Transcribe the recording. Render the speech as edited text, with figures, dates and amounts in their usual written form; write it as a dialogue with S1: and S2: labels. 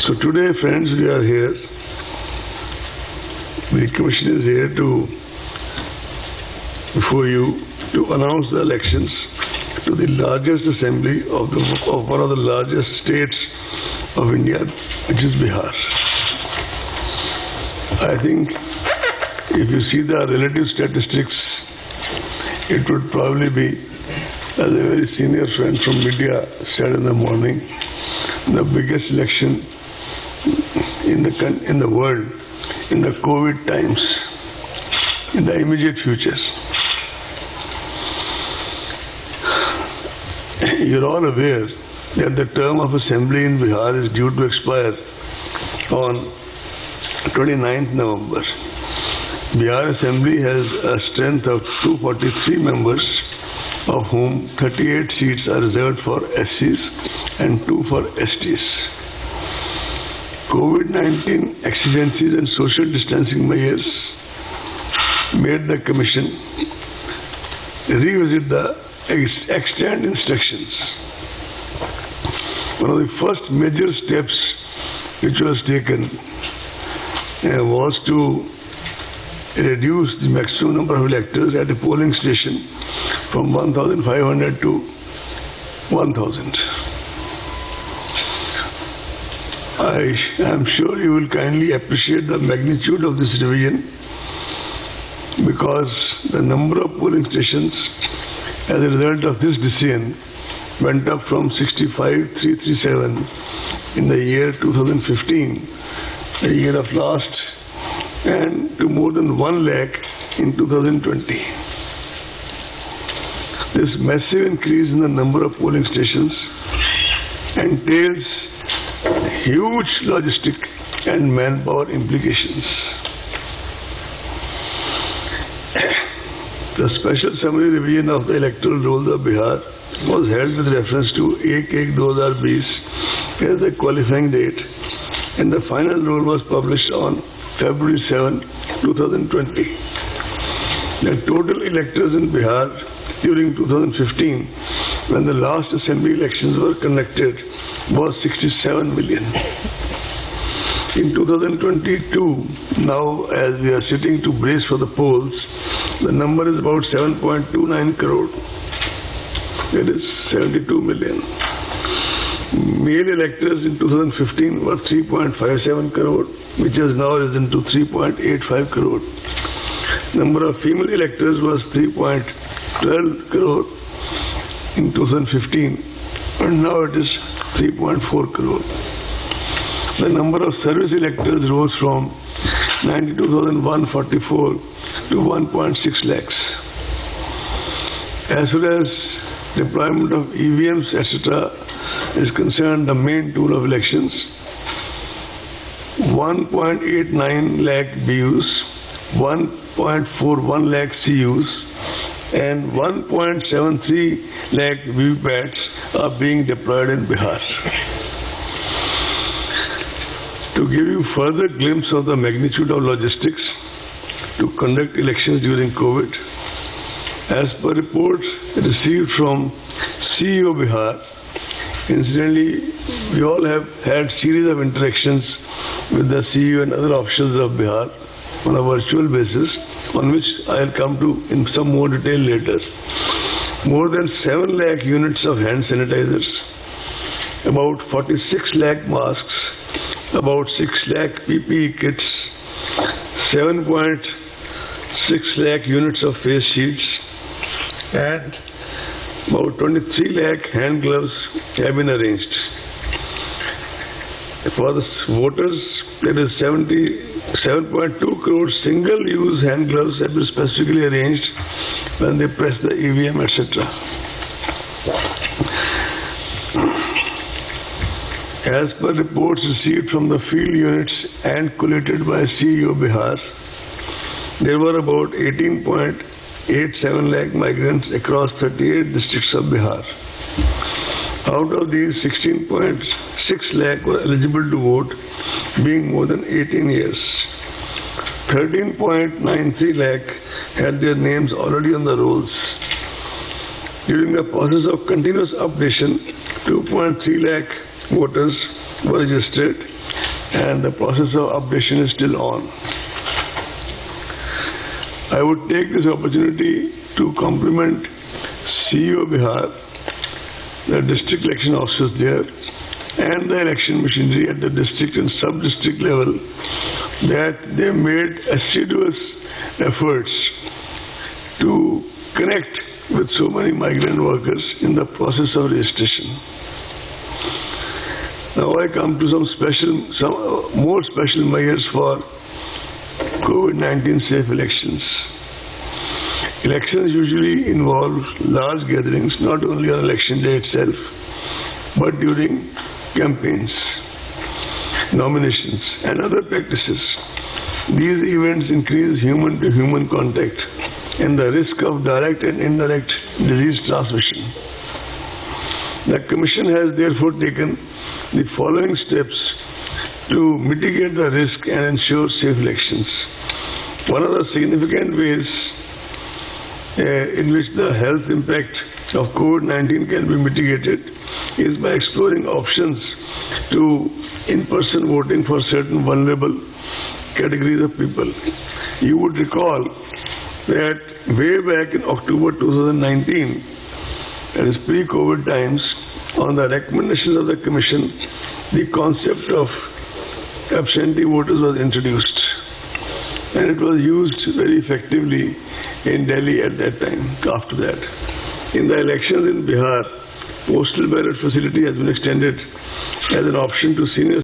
S1: So today, friends, we are here. The Commission is here before you to announce the elections to the largest assembly of one of the largest states of India, which is Bihar. I think if you see the relative statistics, it would probably be, as a very senior friend from media said in the morning, the biggest election in the world in the COVID times, in the immediate future. You're all aware that the term of assembly in Bihar is due to expire on 29th November. Bihar Assembly has a strength of 243 members, of whom 38 seats are reserved for SCs and 2 for STs. COVID-19 exigencies and social distancing measures made the Commission revisit the extant instructions. One of the first major steps which was taken was to reduce the maximum number of electors at a polling station from 1,500 to 1,000. I am sure you will kindly appreciate the magnitude of this revision, because the number of polling stations as a result of this decision went up from 65,337 in the year 2015, the year of last, and to more than 1 lakh in 2020. This massive increase in the number of polling stations entails huge logistic and manpower implications. The special summary revision of the electoral rolls of Bihar was held with reference to 1/1/2020 as the qualifying date, and the final roll was published on February 7, 2020. The total electors in Bihar during 2015, when the last assembly elections were conducted, was 67 million. In 2022, now as we are sitting to brace for the polls, the number is about 7.29 crore. That is 72 million. Male electors in 2015 were 3.57 crore, which has now risen to 3.85 crore. Number of female electors was 3.12 crore in 2015, and now it is 3.4 crore. The number of service electors rose from 92,144 to 1.6 lakhs. As far as deployment of EVMs, etc. is concerned, the main tool of elections, 1.89 lakh BUs, 1.41 lakh CUs, and 1.73 lakh VVPATs are being deployed in Bihar. To give you further glimpse of the magnitude of logistics to conduct elections during COVID, as per reports received from CEO Bihar, incidentally, we all have had series of interactions with the CEO and other officials of Bihar on a virtual basis, on which I will come to in some more detail later. More than 7 lakh units of hand sanitizers, about 46 lakh masks, about 6 lakh PPE kits, 7.6 lakh units of face shields, and about 23 lakh hand gloves have been arranged. For the voters, there is 77.2 crore single-use hand gloves have been specifically arranged when they press the EVM, etc. As per reports received from the field units and collated by CEO Bihar, there were about 18.87 lakh migrants across 38 districts of Bihar. Out of these, 16.6 lakh were eligible to vote, being more than 18 years. 13.93 lakh had their names already on the rolls. During the process of continuous updation, 2.3 lakh voters were registered and the process of updation is still on. I would take this opportunity to compliment CEO Bihar, the district election officers there, and the election machinery at the district and sub-district level, that they made assiduous efforts to connect with so many migrant workers in the process of registration. Now I come to some more special measures for COVID-19 safe elections. Elections usually involve large gatherings, not only on election day itself, but during campaigns, nominations, and other practices. These events increase human-to-human contact and the risk of direct and indirect disease transmission. The Commission has therefore taken the following steps to mitigate the risk and ensure safe elections. One of the significant ways in which the health impact of COVID-19 can be mitigated is by exploring options to in-person voting for certain vulnerable categories of people. You would recall that way back in October 2019, that is pre-COVID times, on the recommendation of the Commission, the concept of absentee voters was introduced, and it was used very effectively in Delhi at that time. After that, in the elections in Bihar, postal ballot facility has been extended as an option to senior